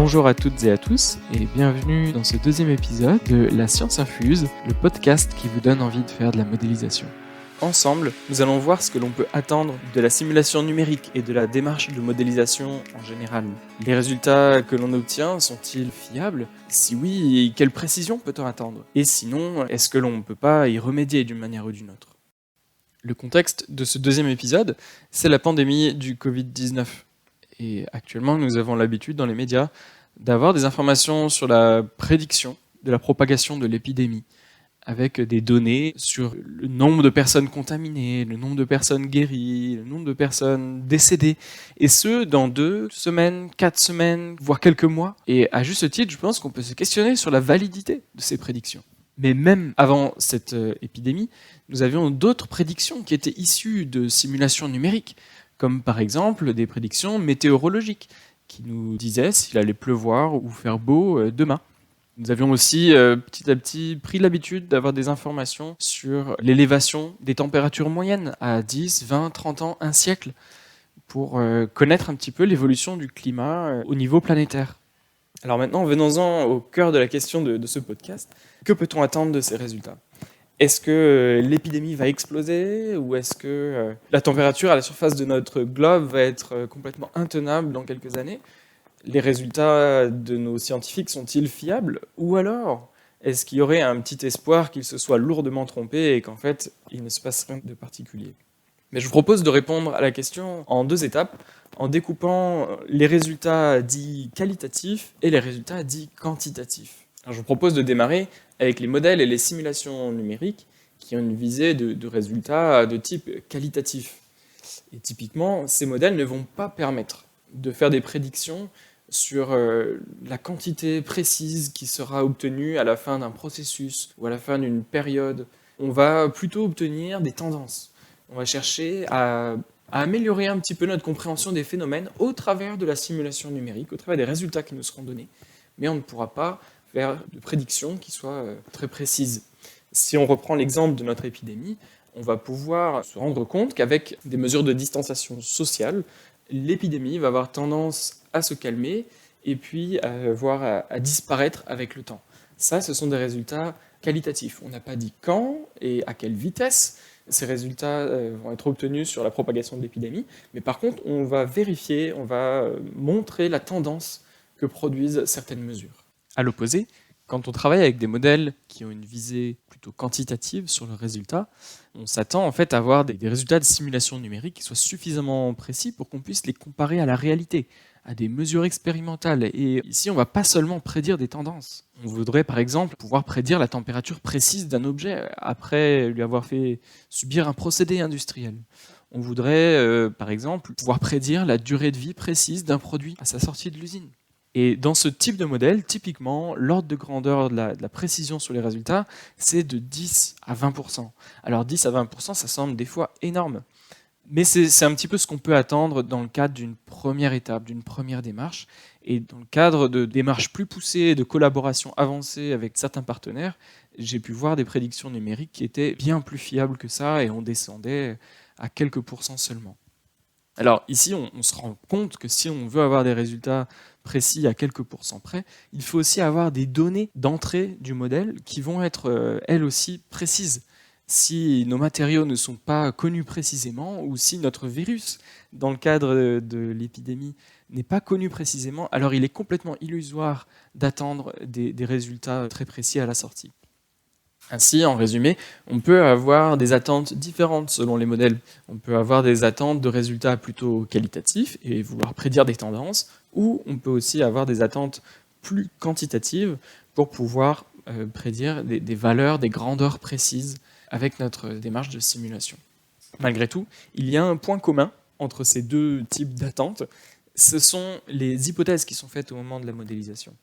Bonjour à toutes et à tous et bienvenue dans ce deuxième épisode de La Science Infuse, le podcast qui vous donne envie de faire de la modélisation. Ensemble, nous allons voir ce que l'on peut attendre de la simulation numérique et de la démarche de modélisation en général. Les résultats que l'on obtient sont-ils fiables ? Si oui, quelle précision peut-on attendre ? Et sinon, est-ce que l'on ne peut pas y remédier d'une manière ou d'une autre ? Le contexte de ce deuxième épisode, c'est la pandémie du Covid-19. Et actuellement, nous avons l'habitude dans les médias d'avoir des informations sur la prédiction de la propagation de l'épidémie, avec des données sur le nombre de personnes contaminées, le nombre de personnes guéries, le nombre de personnes décédées, et ce, dans 2 semaines, 4 semaines, voire quelques mois. Et à juste titre, je pense qu'on peut se questionner sur la validité de ces prédictions. Mais même avant cette épidémie, nous avions d'autres prédictions qui étaient issues de simulations numériques, comme par exemple des prédictions météorologiques, qui nous disaient s'il allait pleuvoir ou faire beau demain. Nous avions aussi petit à petit pris l'habitude d'avoir des informations sur l'élévation des températures moyennes à 10, 20, 30 ans, un siècle, pour connaître un petit peu l'évolution du climat au niveau planétaire. Alors maintenant, venons-en au cœur de la question de ce podcast. Que peut-on attendre de ces résultats ? Est-ce que l'épidémie va exploser ou est-ce que la température à la surface de notre globe va être complètement intenable dans quelques années ? Les résultats de nos scientifiques sont-ils fiables ? Ou alors, est-ce qu'il y aurait un petit espoir qu'ils se soient lourdement trompés et qu'en fait, il ne se passe rien de particulier ? Mais je vous propose de répondre à la question en 2 étapes, en découpant les résultats dits qualitatifs et les résultats dits quantitatifs. Alors, je vous propose de démarrer avec les modèles et les simulations numériques qui ont une visée de résultats de type qualitatif. Et typiquement, ces modèles ne vont pas permettre de faire des prédictions sur la quantité précise qui sera obtenue à la fin d'un processus ou à la fin d'une période. On va plutôt obtenir des tendances. On va chercher à améliorer un petit peu notre compréhension des phénomènes au travers de la simulation numérique, au travers des résultats qui nous seront donnés, mais on ne pourra pas faire de prédictions qui soient très précises. Si on reprend l'exemple de notre épidémie, on va pouvoir se rendre compte qu'avec des mesures de distanciation sociale, l'épidémie va avoir tendance à se calmer et puis voire à disparaître avec le temps. Ça, ce sont des résultats qualitatifs. On n'a pas dit quand et à quelle vitesse ces résultats vont être obtenus sur la propagation de l'épidémie, mais par contre, on va vérifier, on va montrer la tendance que produisent certaines mesures. À l'opposé, quand on travaille avec des modèles qui ont une visée plutôt quantitative sur le résultat, on s'attend en fait à avoir des résultats de simulation numérique qui soient suffisamment précis pour qu'on puisse les comparer à la réalité, à des mesures expérimentales. Et ici, on ne va pas seulement prédire des tendances. On voudrait par exemple pouvoir prédire la température précise d'un objet après lui avoir fait subir un procédé industriel. On voudrait par exemple pouvoir prédire la durée de vie précise d'un produit à sa sortie de l'usine. Et dans ce type de modèle, typiquement, l'ordre de grandeur de la précision sur les résultats, c'est de 10 à 20%. Alors 10 à 20%, ça semble des fois énorme. Mais c'est un petit peu ce qu'on peut attendre dans le cadre d'une première étape, d'une première démarche. Et dans le cadre de démarches plus poussées, de collaboration avancée avec certains partenaires, j'ai pu voir des prédictions numériques qui étaient bien plus fiables que ça et on descendait à quelques pourcents seulement. Alors ici, on se rend compte que si on veut avoir des résultats précis à quelques pourcents près, il faut aussi avoir des données d'entrée du modèle qui vont être elles aussi précises. Si nos matériaux ne sont pas connus précisément ou si notre virus, dans le cadre de l'épidémie, n'est pas connu précisément, alors il est complètement illusoire d'attendre des résultats très précis à la sortie. Ainsi, en résumé, on peut avoir des attentes différentes selon les modèles. On peut avoir des attentes de résultats plutôt qualitatifs et vouloir prédire des tendances, ou on peut aussi avoir des attentes plus quantitatives pour pouvoir prédire des valeurs, des grandeurs précises avec notre démarche de simulation. Malgré tout, il y a un point commun entre ces 2 types d'attentes, ce sont les hypothèses qui sont faites au moment de la modélisation.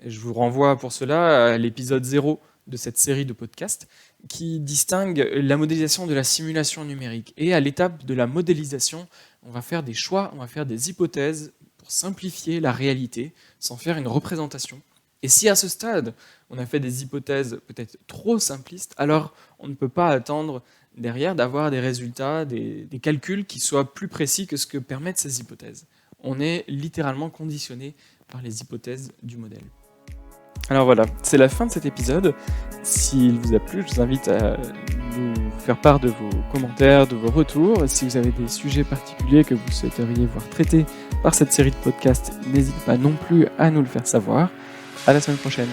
Et je vous renvoie pour cela à l'épisode 0 de cette série de podcasts qui distingue la modélisation de la simulation numérique. Et à l'étape de la modélisation, on va faire des choix, on va faire des hypothèses pour simplifier la réalité sans faire une représentation. Et si à ce stade, on a fait des hypothèses peut-être trop simplistes, alors on ne peut pas attendre derrière d'avoir des résultats, des calculs qui soient plus précis que ce que permettent ces hypothèses. On est littéralement conditionné par les hypothèses du modèle. Alors voilà, c'est la fin de cet épisode. S'il vous a plu, je vous invite à nous faire part de vos commentaires, de vos retours. Si vous avez des sujets particuliers que vous souhaiteriez voir traités par cette série de podcasts, n'hésitez pas non plus à nous le faire savoir. À la semaine prochaine.